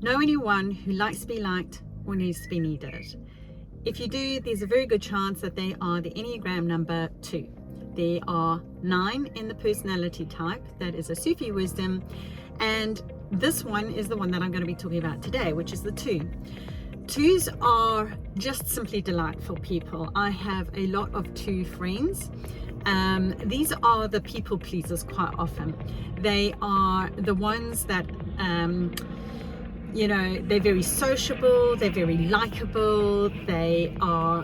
Know anyone who likes to be liked or needs to be needed? If you do, there's a very good chance that they are the Enneagram number 2. There are 9 in the personality type. That is a Sufi wisdom. And this one is the one that I'm going to be talking about today, which is the 2. 2s are just simply delightful people. I have a lot of 2 friends. These are the people pleasers quite often. They are the ones that, they're very sociable, they're very likable, they are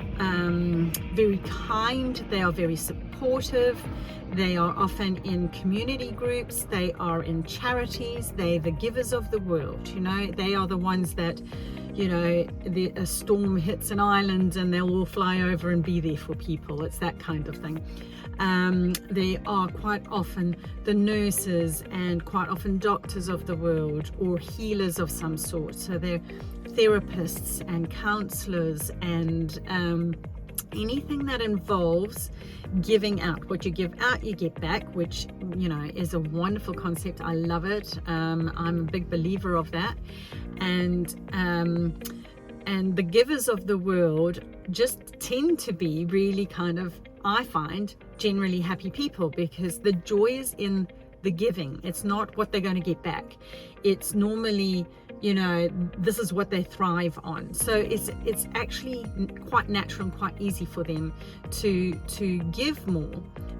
very kind, they are very supportive, they are often in community groups, they are in charities, they're the givers of the world. They are the ones that, a storm hits an island and they'll all fly over and be there for people. It's that kind of thing. They are quite often the nurses and quite often doctors of the world, or healers of some sort. So they're therapists and counselors and anything that involves giving out. What you give out, you get back, which is a wonderful concept. I love it. I'm a big believer of that. And the givers of the world just tend to be really kind of, I find, generally happy people, because the joy is in the giving. It's not what they're going to get back. It's normally, this is what they thrive on. So it's actually quite natural and quite easy for them to give more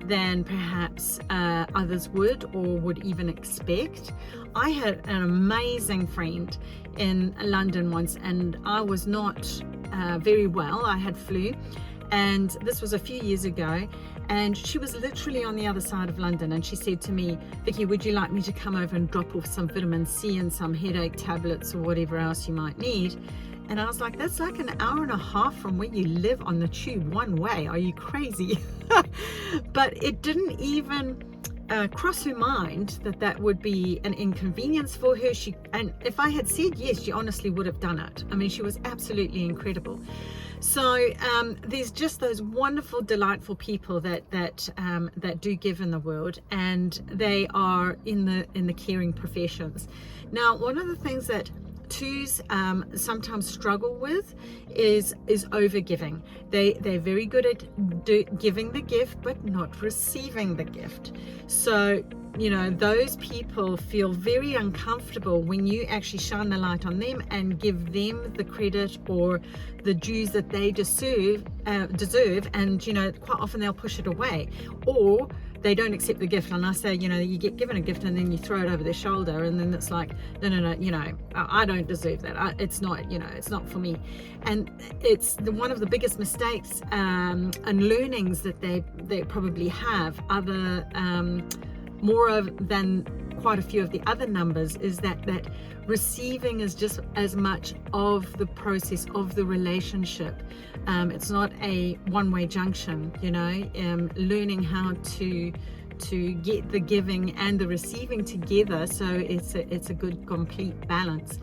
than perhaps others would or would even expect. I had an amazing friend in London once, and I was not very well. I had flu, and this was a few years ago, and she was literally on the other side of London, and she said to me, "Vicki, would you like me to come over and drop off some vitamin C and some headache tablets or whatever else you might need?" And I was like, "That's like an hour and a half from where you live on the tube one way. Are you crazy?" But it didn't even cross her mind that would be an inconvenience for her. And if I had said yes, she honestly would have done it. I mean, she was absolutely incredible. So there's just those wonderful, delightful people that do give in the world, and they are in the caring professions. Now, one of the things that 2s sometimes struggle with is overgiving. They're very good at giving the gift, but not receiving the gift. So those people feel very uncomfortable when you actually shine the light on them and give them the credit or the dues that they deserve, and quite often they'll push it away, or they don't accept the gift. And I say, you get given a gift and then you throw it over their shoulder, and then it's like, no, I don't deserve that. It's not, it's not for me. And it's one of the biggest mistakes and learnings that they probably have, more of than quite a few of the other numbers, is that receiving is just as much of the process of the relationship. It's not a one-way junction, learning how to get the giving and the receiving together, so it's a good complete balance.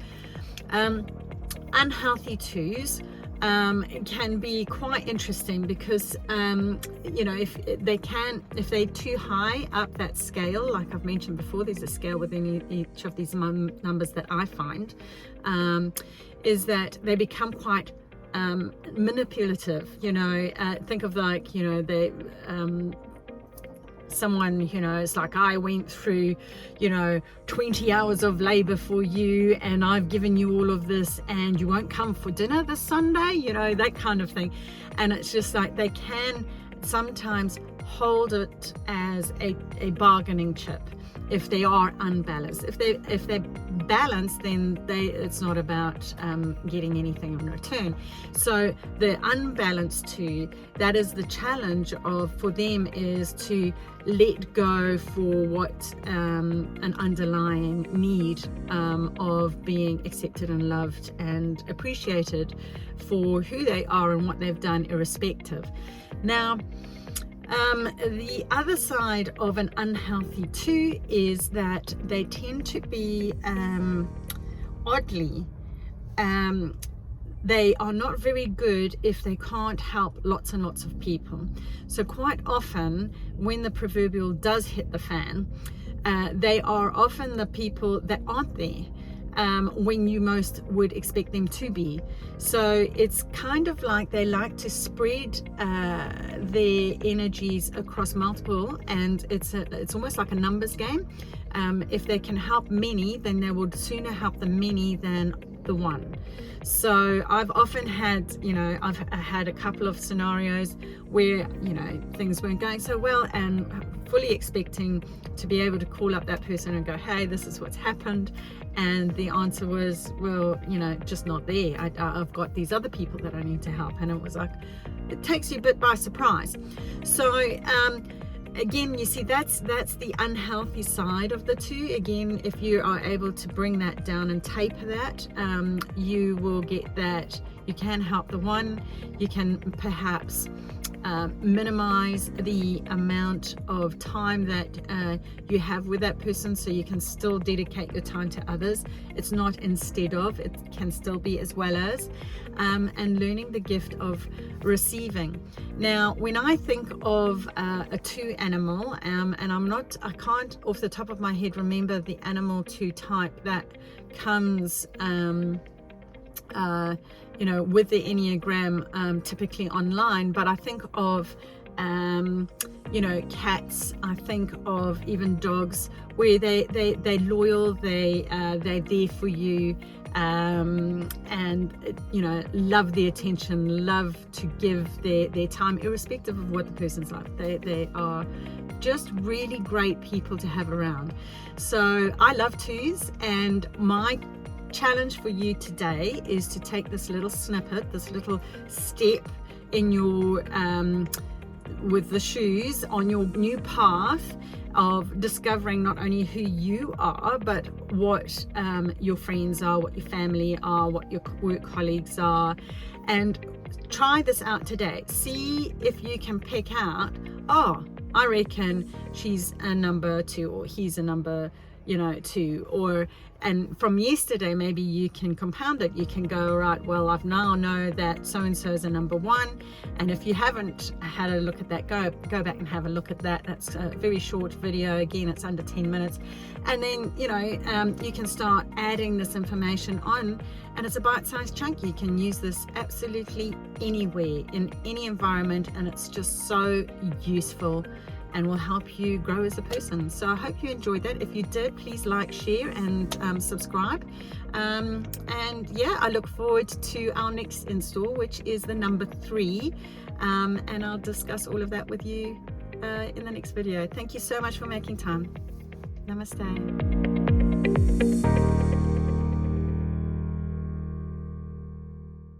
Unhealthy 2s can be quite interesting, because if they're too high up that scale, like I've mentioned before, there's a scale within each of these numbers that I find, is that they become quite manipulative. Think of like, they someone, it's like, I went through 20 hours of labor for you, and I've given you all of this, and you won't come for dinner this Sunday, that kind of thing. And it's just like, they can sometimes hold it as a bargaining chip if they are unbalanced. If they're balanced, then it's not about getting anything in return. So the unbalanced 2, that is the challenge for them, is to let go for what an underlying need of being accepted and loved and appreciated for who they are and what they've done, irrespective. Now, the other side of an unhealthy 2 is that they tend to be oddly, they are not very good if they can't help lots and lots of people. So quite often, when the proverbial does hit the fan, they are often the people that aren't there. when you most would expect them to be. So it's kind of like they like to spread their energies across multiple, and it's almost like a numbers game. If they can help many, then they will sooner help the many than the one. So I've often had, I've had a couple of scenarios where, things weren't going so well, and fully expecting to be able to call up that person and go, hey, this is what's happened. And the answer was, well, just not there. I've got these other people that I need to help. And it was like, it takes you a bit by surprise. So, again, you see, that's the unhealthy side of the two. Again, if you are able to bring that down and taper that, you will get that you can help the one. You can perhaps minimize the amount of time that you have with that person, so you can still dedicate your time to others. It's not instead of, it can still be as well as, and learning the gift of receiving. Now, when I think of a two animal, and I can't off the top of my head remember the animal two type that comes with the Enneagram typically online, but I think of cats, I think of even dogs, where they're loyal, they're there for you, and love the attention, love to give their time irrespective of what the person's like. They are just really great people to have around. So I love twos, and my challenge for you today is to take this little snippet, this little step in your with the shoes on your new path of discovering not only who you are, but what your friends are, what your family are, what your work colleagues are, and try this out today. See if you can pick out, I reckon she's a number 2, or he's a number 2, and from yesterday maybe you can compound it. You can go, right, well, I've now know that so-and-so is a number 1, and if you haven't had a look at that, go back and have a look at that. That's a very short video. Again, it's under 10 minutes, and then you can start adding this information on, and it's a bite-sized chunk. You can use this absolutely anywhere, in any environment, and it's just so useful and will help you grow as a person. So I hope you enjoyed that. If you did, please like, share, and subscribe. And yeah, I look forward to our next install, which is the number 3. And I'll discuss all of that with you in the next video. Thank you so much for making time. Namaste.